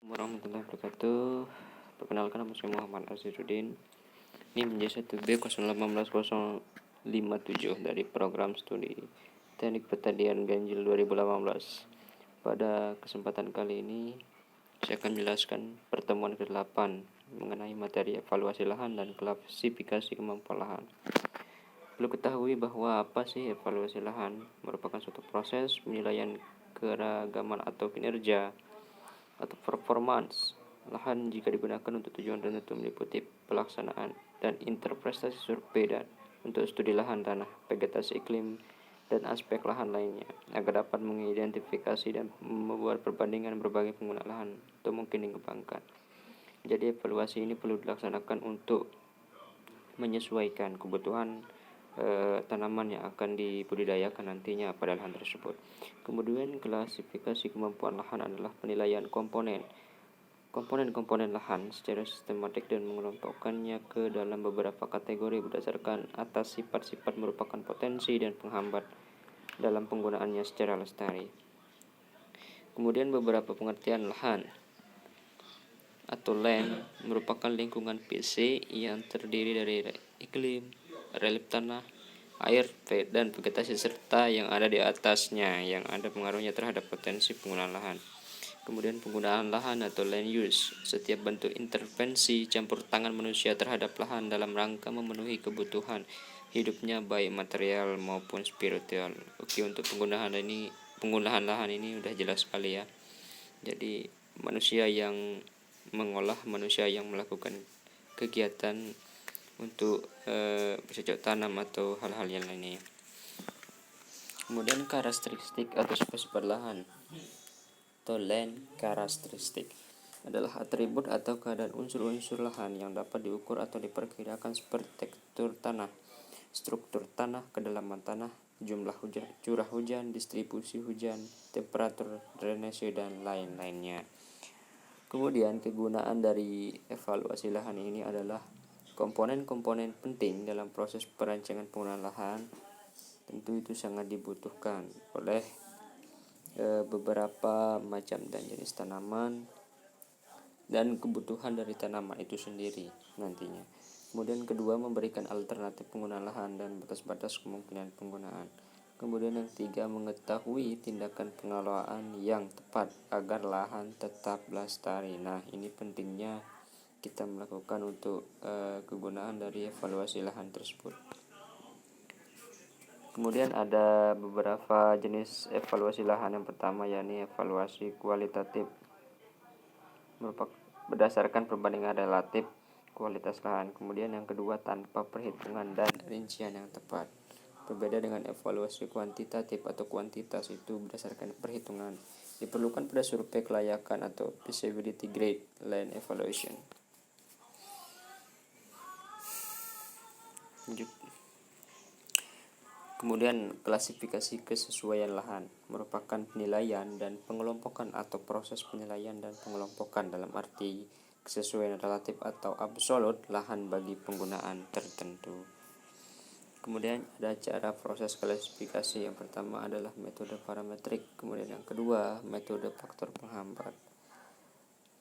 Warahmatullahi wabarakatuh. Perkenalkan, nama saya Muhammad Azhiruddin. Ini menjadi 1B018057 dari program studi Teknik Pertanian Ganjil 2018. Pada kesempatan kali ini saya akan menjelaskan pertemuan ke-8 mengenai materi evaluasi lahan dan klasifikasi kemampuan lahan. Perlu ketahui bahwa apa sih evaluasi lahan? Merupakan suatu proses penilaian keragaman atau kinerja atau performance lahan jika digunakan untuk tujuan tertentu, meliputi pelaksanaan dan interpretasi survei dan untuk studi lahan tanah, vegetasi iklim, dan aspek lahan lainnya, agar dapat mengidentifikasi dan membuat perbandingan berbagai pengguna lahan atau mungkin dikembangkan. Jadi evaluasi ini perlu dilaksanakan untuk menyesuaikan kebutuhan tanaman yang akan dibudidayakan nantinya pada lahan tersebut. Kemudian klasifikasi kemampuan lahan adalah penilaian komponen lahan secara sistematik dan mengelompokkannya ke dalam beberapa kategori berdasarkan atas sifat-sifat merupakan potensi dan penghambat dalam penggunaannya secara lestari. Kemudian beberapa pengertian lahan atau land merupakan lingkungan fisik yang terdiri dari iklim, relief tanah, air, dan vegetasi serta yang ada di atasnya yang ada pengaruhnya terhadap potensi penggunaan lahan. Kemudian penggunaan lahan atau land use, setiap bentuk intervensi campur tangan manusia terhadap lahan dalam rangka memenuhi kebutuhan hidupnya baik material maupun spiritual. Oke, untuk penggunaan lahan ini udah jelas sekali ya. Jadi manusia yang mengolah, manusia yang melakukan kegiatan untuk bercocok tanam atau hal-hal yang lainnya. Kemudian karakteristik atau sifat lahan atau land karakteristik adalah atribut atau keadaan unsur-unsur lahan yang dapat diukur atau diperkirakan seperti tekstur tanah, struktur tanah, kedalaman tanah, jumlah hujan, curah hujan, distribusi hujan, temperatur, drainase, dan lain-lainnya. Kemudian kegunaan dari evaluasi lahan ini adalah komponen-komponen penting dalam proses perancangan penggunaan lahan. Tentu itu sangat dibutuhkan oleh beberapa macam dan jenis tanaman dan kebutuhan dari tanaman itu sendiri nantinya. Kemudian kedua, memberikan alternatif penggunaan lahan dan batas-batas kemungkinan penggunaan. Kemudian yang ketiga, mengetahui tindakan pengelolaan yang tepat agar lahan tetap lestari. Nah, ini pentingnya kita melakukan untuk kegunaan dari evaluasi lahan tersebut. Kemudian ada beberapa jenis evaluasi lahan. Yang pertama yakni evaluasi kualitatif, merupakan berdasarkan perbandingan relatif kualitas lahan. Kemudian yang kedua, tanpa perhitungan dan rincian yang tepat. Berbeda dengan evaluasi kuantitatif atau kuantitas, itu berdasarkan perhitungan. Diperlukan pada survei kelayakan atau feasibility grade land evaluation. Kemudian klasifikasi kesesuaian lahan merupakan penilaian dan pengelompokan atau proses penilaian dan pengelompokan dalam arti kesesuaian relatif atau absolut lahan bagi penggunaan tertentu. Kemudian ada cara proses klasifikasi. Yang pertama adalah metode parametrik, kemudian yang kedua metode faktor penghambat.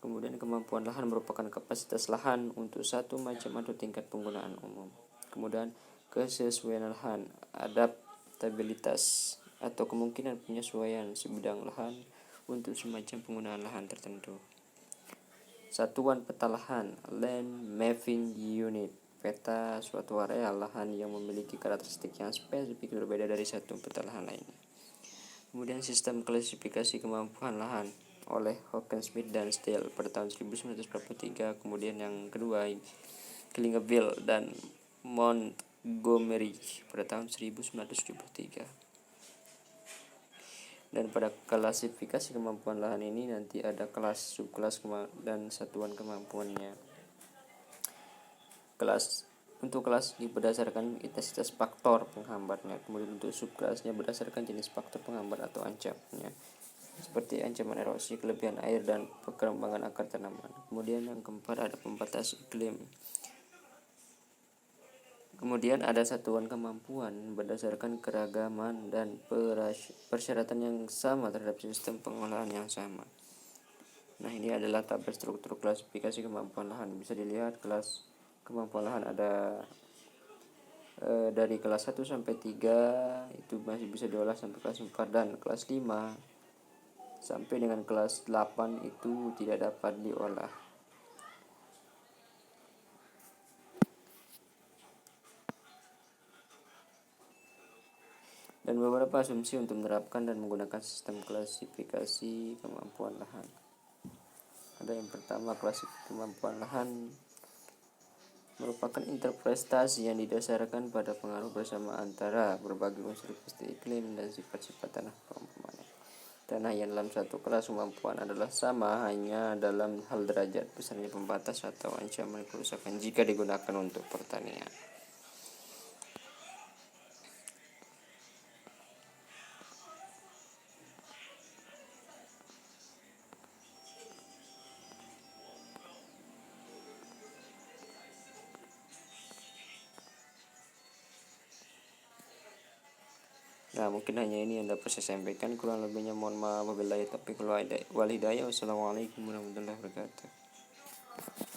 Kemudian kemampuan lahan merupakan kapasitas lahan untuk satu macam atau tingkat penggunaan umum. Kemudian kesesuaian lahan, adaptabilitas atau kemungkinan penyesuaian sebidang lahan untuk semacam penggunaan lahan tertentu. Satuan peta lahan, land mapping unit, peta suatu area lahan yang memiliki karakteristik yang spesifik berbeda dari satu peta lahan lainnya. Kemudian sistem klasifikasi kemampuan lahan oleh Hawkins-Smith dan Steele pada tahun 1943. Kemudian yang kedua, Klingeville dan Montgomery pada tahun 1973. Dan pada klasifikasi kemampuan lahan ini nanti ada kelas, subkelas, dan satuan kemampuannya. Untuk kelas ini berdasarkan intensitas faktor penghambatnya. Kemudian untuk subkelasnya berdasarkan jenis faktor penghambat atau ancamannya, seperti ancaman erosi, kelebihan air, dan perkembangan akar tanaman. Kemudian yang keempat ada pembatas iklim. Kemudian ada satuan kemampuan berdasarkan keragaman dan persyaratan yang sama terhadap sistem pengolahan yang sama. Nah, ini adalah tabel struktur klasifikasi kemampuan lahan. Bisa dilihat kelas kemampuan lahan ada dari kelas 1 sampai 3 itu masih bisa diolah sampai kelas 4, dan kelas 5 sampai dengan kelas 8 itu tidak dapat diolah. Dan beberapa asumsi untuk menerapkan dan menggunakan sistem klasifikasi kemampuan lahan. Ada yang pertama, klasifikasi kemampuan lahan merupakan interpretasi yang didasarkan pada pengaruh bersama antara berbagai unsur pasti iklim dan sifat-sifat tanah. Tanah yang dalam satu kelas kemampuan adalah sama hanya dalam hal derajat besarnya pembatas atau ancaman kerusakan jika digunakan untuk pertanian. Nah, mungkin hanya ini yang dapat saya sampaikan. Kurang lebihnya mohon maaf. Wabillahi taufiq wal hidayah. Wassalamualaikum warahmatullahi wabarakatuh.